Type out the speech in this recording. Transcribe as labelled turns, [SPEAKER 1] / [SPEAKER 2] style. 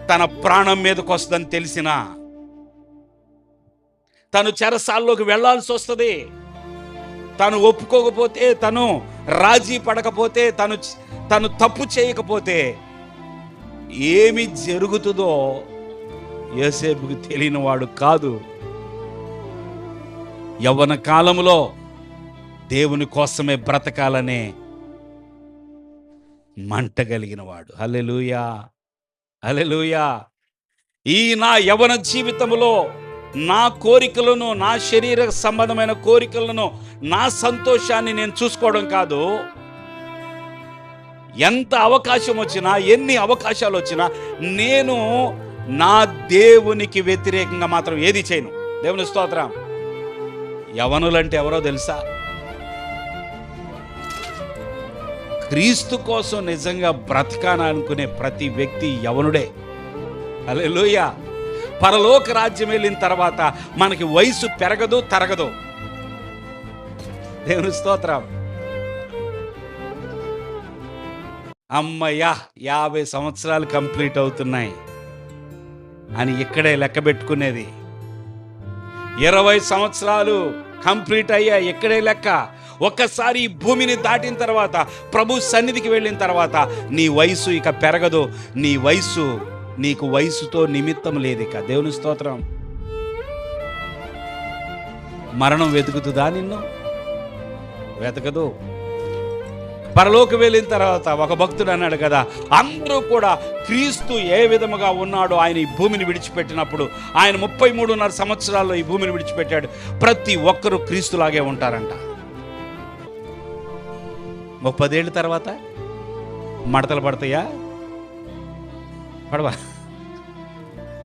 [SPEAKER 1] తన ప్రాణం మీదకి వస్తుందని తెలిసినా తను చెరసాల్లోకి వెళ్ళాల్సి వస్తుంది. తను ఒప్పుకోకపోతే, తను రాజీ పడకపోతే, తను తప్పు చేయకపోతే ఏమి జరుగుతుందో యోసేపుకి తెలియని వాడు కాదు. యవ్వన కాలంలో దేవుని కోసమే బ్రతకాలనే మంట కలిగిన వాడు. హల్లెలూయా, హల్లెలూయా. ఈ నా యవ్వన జీవితంలో నా కోరికలను, నా శరీర సంబంధమైన కోరికలను, నా సంతోషాన్ని నేను చూసుకోవడం కాదు. ఎంత అవకాశం వచ్చినా, ఎన్ని అవకాశాలు వచ్చినా నేను నా దేవునికి వ్యతిరేకంగా మాత్రం ఏది చేయను. దేవుని స్తోత్రం. యవనులంటే ఎవరో తెలుసా? క్రీస్తు కోసం నిజంగా బ్రతకాలనుకునే ప్రతి వ్యక్తి యవనుడే. హల్లెలూయా. పరలోక రాజ్యం వెళ్ళిన తర్వాత మనకి వయసు పెరగదు, తరగదు. దేవుని స్తోత్రం. అమ్మయ్యా 50 సంవత్సరాలు కంప్లీట్ అవుతున్నాయి అని ఇక్కడే లెక్క పెట్టుకునేది. 20 సంవత్సరాలు కంప్లీట్ అయ్యా, ఇక్కడే లెక్క. ఒక్కసారి ఈ భూమిని దాటిన తర్వాత, ప్రభు సన్నిధికి వెళ్ళిన తర్వాత నీ వయసు ఇక పెరగదు. నీకు వయసుతో నిమిత్తం లేదు ఇక. దేవుని స్తోత్రం. మరణం వెతుకుతుందా నిన్ను? వెతకదు. పరలోకి వెళ్ళిన తర్వాత ఒక భక్తుడు అన్నాడు కదా, అందరూ కూడా క్రీస్తు ఏ విధముగా ఉన్నాడో ఆయన ఈ భూమిని విడిచిపెట్టినప్పుడు, ఆయన 33.5 సంవత్సరాల్లో ఈ భూమిని విడిచిపెట్టాడు. ప్రతి ఒక్కరూ క్రీస్తులాగే ఉంటారంట. 30 ఏళ్ళ తర్వాత మడతలు పడతాయా? పడవా?